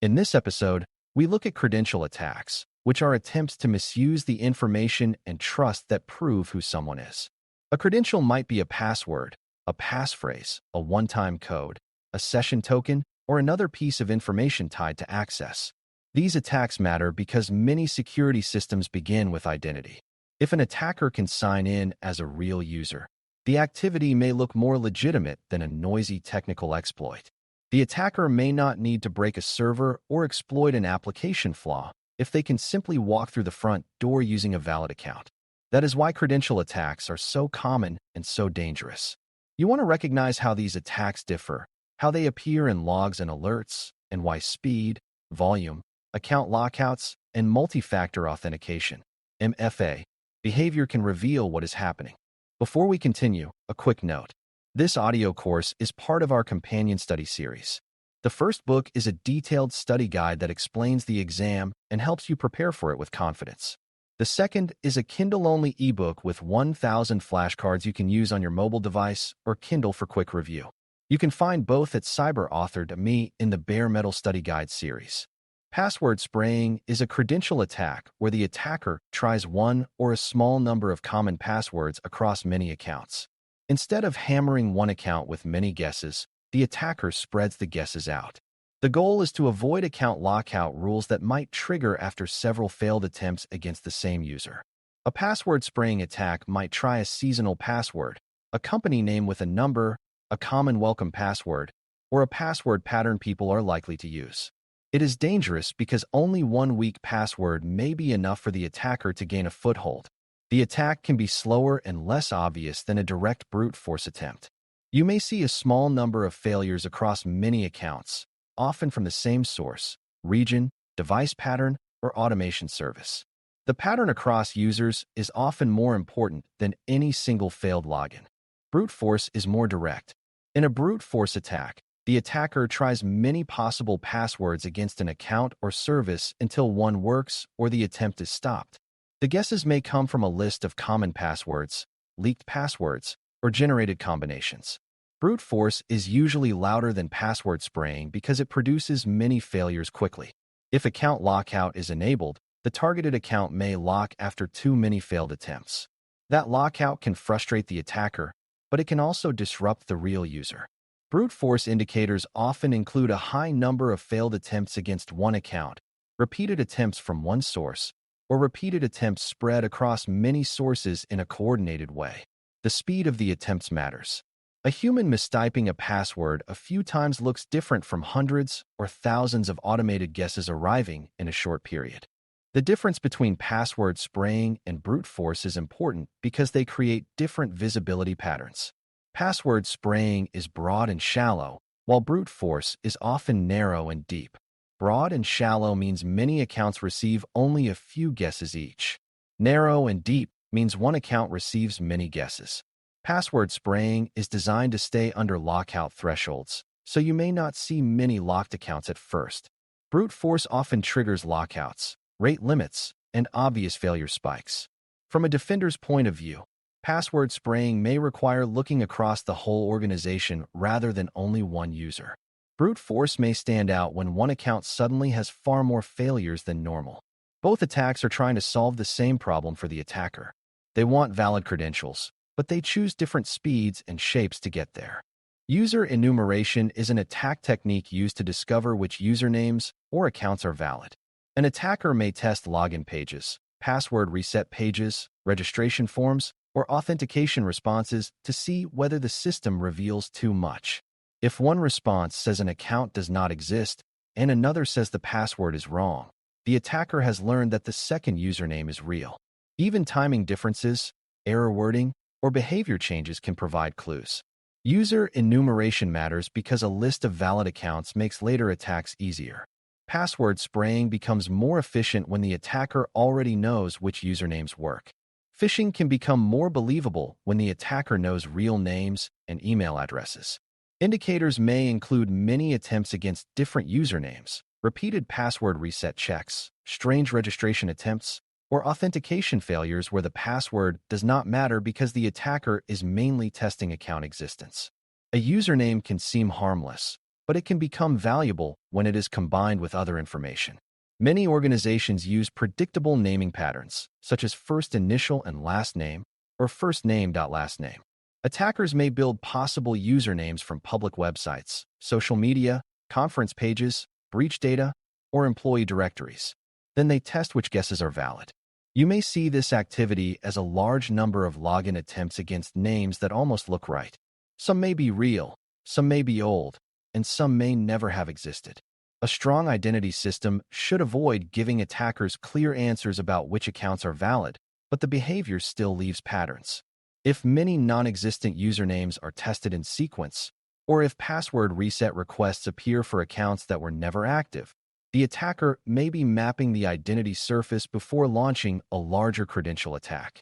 In this episode, we look at credential attacks, which are attempts to misuse the information and trust that prove who someone is. A credential might be a password, a passphrase, a one-time code, a session token, or another piece of information tied to access. These attacks matter because many security systems begin with identity. If an attacker can sign in as a real user, the activity may look more legitimate than a noisy technical exploit. The attacker may not need to break a server or exploit an application flaw if they can simply walk through the front door using a valid account. That is why credential attacks are so common and so dangerous. You want to recognize how these attacks differ, how they appear in logs and alerts, and why speed, volume, account lockouts, and multi-factor authentication (MFA) behavior can reveal what is happening. Before we continue, a quick note. This audio course is part of our companion study series. The first book is a detailed study guide that explains the exam and helps you prepare for it with confidence. The second is a Kindle-only ebook with 1,000 flashcards you can use on your mobile device or Kindle for quick review. You can find both at Cyber.Me in the Bare Metal Study Guide series. Password spraying is a credential attack where the attacker tries one or a small number of common passwords across many accounts. Instead of hammering one account with many guesses, the attacker spreads the guesses out. The goal is to avoid account lockout rules that might trigger after several failed attempts against the same user. A password spraying attack might try a seasonal password, a company name with a number, a common welcome password, or a password pattern people are likely to use. It is dangerous because only one weak password may be enough for the attacker to gain a foothold. The attack can be slower and less obvious than a direct brute force attempt. You may see a small number of failures across many accounts, often from the same source, region, device pattern, or automation service. The pattern across users is often more important than any single failed login. Brute force is more direct. In a brute force attack, the attacker tries many possible passwords against an account or service until one works or the attempt is stopped. The guesses may come from a list of common passwords, leaked passwords, or generated combinations. Brute force is usually louder than password spraying because it produces many failures quickly. If account lockout is enabled, the targeted account may lock after too many failed attempts. That lockout can frustrate the attacker, but it can also disrupt the real user. Brute force indicators often include a high number of failed attempts against one account, repeated attempts from one source, or repeated attempts spread across many sources in a coordinated way. The speed of the attempts matters. A human mistyping a password a few times looks different from hundreds or thousands of automated guesses arriving in a short period. The difference between password spraying and brute force is important because they create different visibility patterns. Password spraying is broad and shallow, while brute force is often narrow and deep. Broad and shallow means many accounts receive only a few guesses each. Narrow and deep means one account receives many guesses. Password spraying is designed to stay under lockout thresholds, so you may not see many locked accounts at first. Brute force often triggers lockouts, rate limits, and obvious failure spikes. From a defender's point of view, password spraying may require looking across the whole organization rather than only one user. Brute force may stand out when one account suddenly has far more failures than normal. Both attacks are trying to solve the same problem for the attacker. They want valid credentials, but they choose different speeds and shapes to get there. User enumeration is an attack technique used to discover which usernames or accounts are valid. An attacker may test login pages, password reset pages, registration forms, or authentication responses to see whether the system reveals too much. If one response says an account does not exist and another says the password is wrong, the attacker has learned that the second username is real. Even timing differences, error wording, or behavior changes can provide clues. User enumeration matters because a list of valid accounts makes later attacks easier. Password spraying becomes more efficient when the attacker already knows which usernames work. Phishing can become more believable when the attacker knows real names and email addresses. Indicators may include many attempts against different usernames, repeated password reset checks, strange registration attempts, or authentication failures where the password does not matter because the attacker is mainly testing account existence. A username can seem harmless, but it can become valuable when it is combined with other information. Many organizations use predictable naming patterns, such as first initial and last name, or first name.last name. Attackers may build possible usernames from public websites, social media, conference pages, breach data, or employee directories. Then they test which guesses are valid. You may see this activity as a large number of login attempts against names that almost look right. Some may be real, some may be old, and some may never have existed. A strong identity system should avoid giving attackers clear answers about which accounts are valid, but the behavior still leaves patterns. If many non-existent usernames are tested in sequence, or if password reset requests appear for accounts that were never active, the attacker may be mapping the identity surface before launching a larger credential attack.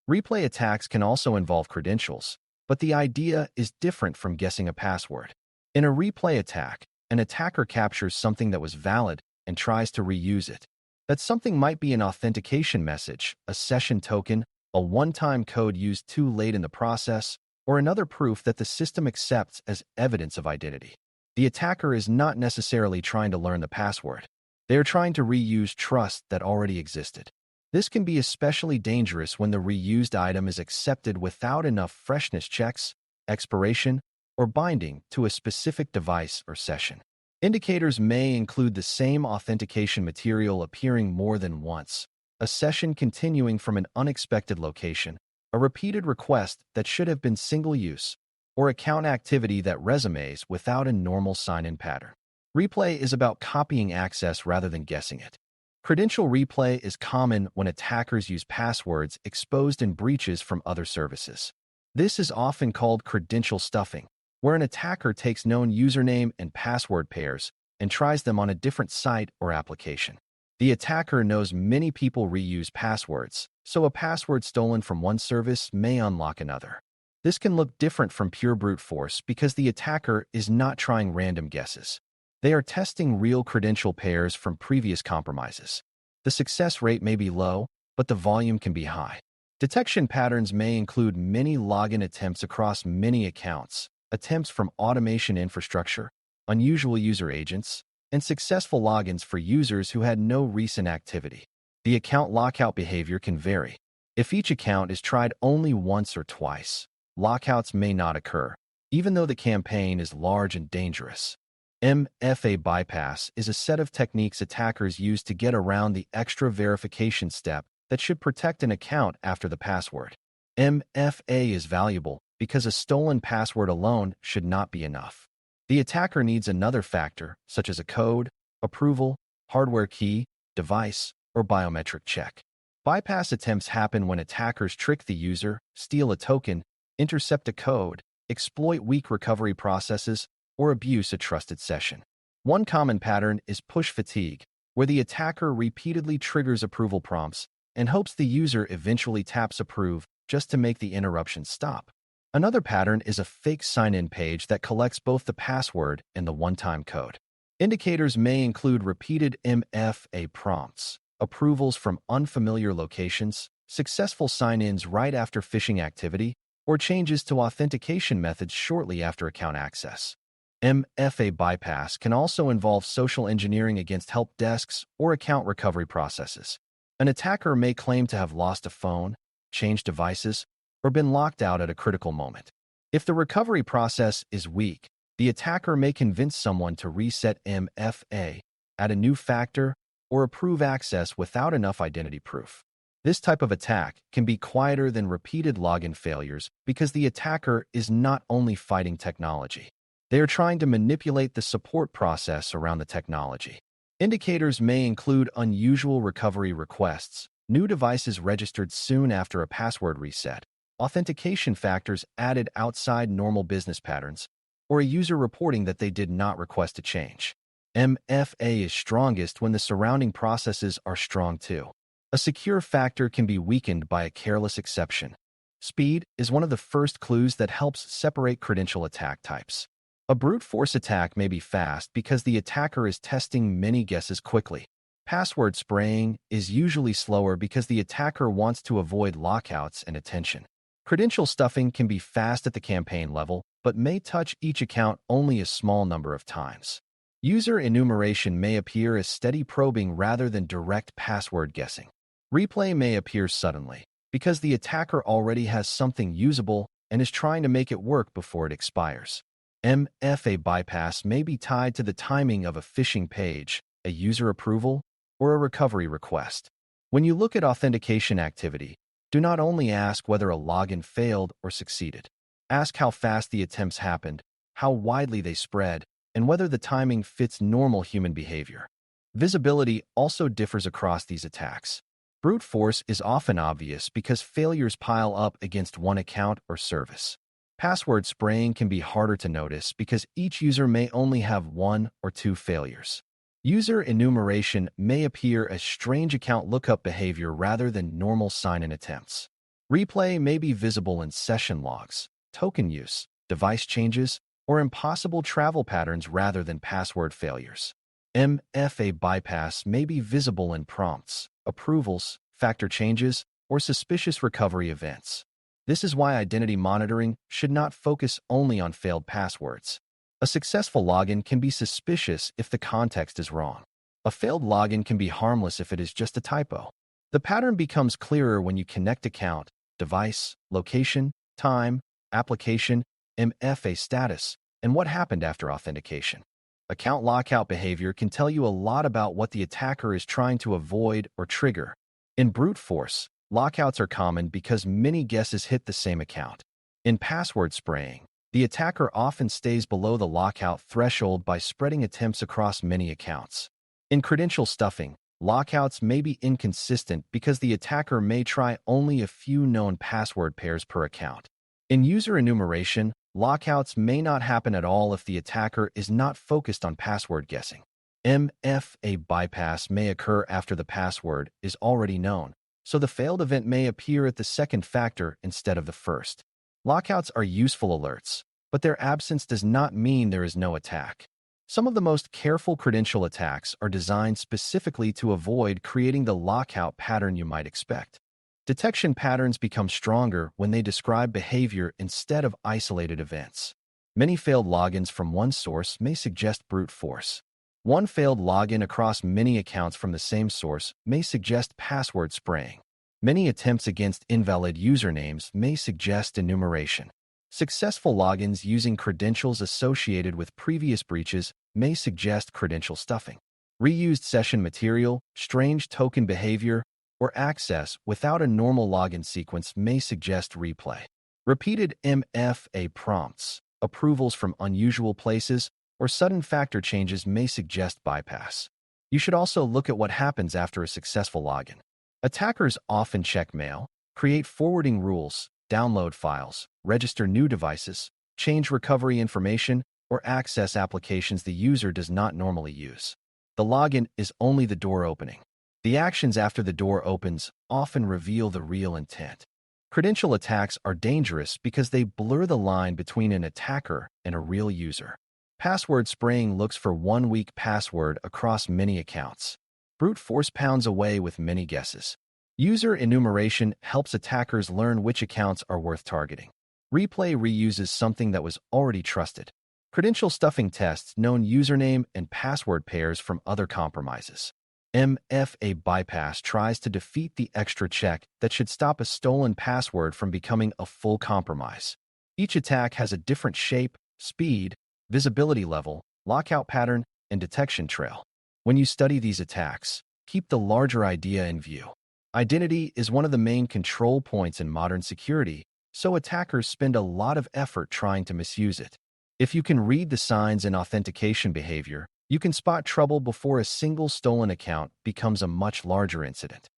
Replay attacks can also involve credentials, but the idea is different from guessing a password. In a replay attack, an attacker captures something that was valid and tries to reuse it. That something might be an authentication message, a session token, a one-time code used too late in the process, or another proof that the system accepts as evidence of identity. The attacker is not necessarily trying to learn the password. They are trying to reuse trust that already existed. This can be especially dangerous when the reused item is accepted without enough freshness checks, expiration, or binding to a specific device or session. Indicators may include the same authentication material appearing more than once, a session continuing from an unexpected location, a repeated request that should have been single-use, or account activity that resumes without a normal sign-in pattern. Replay is about copying access rather than guessing it. Credential replay is common when attackers use passwords exposed in breaches from other services. This is often called credential stuffing, where an attacker takes known username and password pairs and tries them on a different site or application. The attacker knows many people reuse passwords, so a password stolen from one service may unlock another. This can look different from pure brute force because the attacker is not trying random guesses. They are testing real credential pairs from previous compromises. The success rate may be low, but the volume can be high. Detection patterns may include many login attempts across many accounts, attempts from automation infrastructure, unusual user agents, and successful logins for users who had no recent activity. The account lockout behavior can vary. If each account is tried only once or twice, lockouts may not occur, even though the campaign is large and dangerous. MFA bypass is a set of techniques attackers use to get around the extra verification step that should protect an account after the password. MFA is valuable because a stolen password alone should not be enough. The attacker needs another factor, such as a code, approval, hardware key, device, or biometric check. Bypass attempts happen when attackers trick the user, steal a token, intercept a code, exploit weak recovery processes, or abuse a trusted session. One common pattern is push fatigue, where the attacker repeatedly triggers approval prompts and hopes the user eventually taps approve just to make the interruption stop. Another pattern is a fake sign-in page that collects both the password and the one-time code. Indicators may include repeated MFA prompts, approvals from unfamiliar locations, successful sign-ins right after phishing activity, or changes to authentication methods shortly after account access. MFA bypass can also involve social engineering against help desks or account recovery processes. An attacker may claim to have lost a phone, changed devices, or been locked out at a critical moment. If the recovery process is weak, the attacker may convince someone to reset MFA, add a new factor, or approve access without enough identity proof. This type of attack can be quieter than repeated login failures because the attacker is not only fighting technology. They are trying to manipulate the support process around the technology. Indicators may include unusual recovery requests, new devices registered soon after a password reset, authentication factors added outside normal business patterns, or a user reporting that they did not request a change. MFA is strongest when the surrounding processes are strong too. A secure factor can be weakened by a careless exception. Speed is one of the first clues that helps separate credential attack types. A brute force attack may be fast because the attacker is testing many guesses quickly. Password spraying is usually slower because the attacker wants to avoid lockouts and attention. Credential stuffing can be fast at the campaign level, but may touch each account only a small number of times. User enumeration may appear as steady probing rather than direct password guessing. Replay may appear suddenly, because the attacker already has something usable and is trying to make it work before it expires. MFA bypass may be tied to the timing of a phishing page, a user approval, or a recovery request. When you look at authentication activity, do not only ask whether a login failed or succeeded. Ask how fast the attempts happened, how widely they spread, and whether the timing fits normal human behavior. Visibility also differs across these attacks. Brute force is often obvious because failures pile up against one account or service. Password spraying can be harder to notice because each user may only have one or two failures. User enumeration may appear as strange account lookup behavior rather than normal sign-in attempts. Replay may be visible in session logs, token use, device changes, or impossible travel patterns rather than password failures. MFA bypass may be visible in prompts, approvals, factor changes, or suspicious recovery events. This is why identity monitoring should not focus only on failed passwords. A successful login can be suspicious if the context is wrong. A failed login can be harmless if it is just a typo. The pattern becomes clearer when you connect account, device, location, time, application, MFA status, and what happened after authentication. Account lockout behavior can tell you a lot about what the attacker is trying to avoid or trigger. In brute force, lockouts are common because many guesses hit the same account. In password spraying, the attacker often stays below the lockout threshold by spreading attempts across many accounts. In credential stuffing, lockouts may be inconsistent because the attacker may try only a few known password pairs per account. In user enumeration, lockouts may not happen at all if the attacker is not focused on password guessing. MFA bypass may occur after the password is already known, so the failed event may appear at the second factor instead of the first. Lockouts are useful alerts, but their absence does not mean there is no attack. Some of the most careful credential attacks are designed specifically to avoid creating the lockout pattern you might expect. Detection patterns become stronger when they describe behavior instead of isolated events. Many failed logins from one source may suggest brute force. One failed login across many accounts from the same source may suggest password spraying. Many attempts against invalid usernames may suggest enumeration. Successful logins using credentials associated with previous breaches may suggest credential stuffing. Reused session material, strange token behavior, or access without a normal login sequence may suggest replay. Repeated MFA prompts, approvals from unusual places, or sudden factor changes may suggest bypass. You should also look at what happens after a successful login. Attackers often check mail, create forwarding rules, download files, register new devices, change recovery information, or access applications the user does not normally use. The login is only the door opening. The actions after the door opens often reveal the real intent. Credential attacks are dangerous because they blur the line between an attacker and a real user. Password spraying looks for one weak password across many accounts. Brute force pounds away with many guesses. User enumeration helps attackers learn which accounts are worth targeting. Replay reuses something that was already trusted. Credential stuffing tests known username and password pairs from other compromises. MFA bypass tries to defeat the extra check that should stop a stolen password from becoming a full compromise. Each attack has a different shape, speed, visibility level, lockout pattern, and detection trail. When you study these attacks, keep the larger idea in view. Identity is one of the main control points in modern security, so attackers spend a lot of effort trying to misuse it. If you can read the signs in authentication behavior, you can spot trouble before a single stolen account becomes a much larger incident.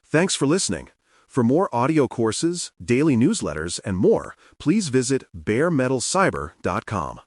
Thanks for listening. For more audio courses, daily newsletters, and more, please visit BareMetalCyber.com.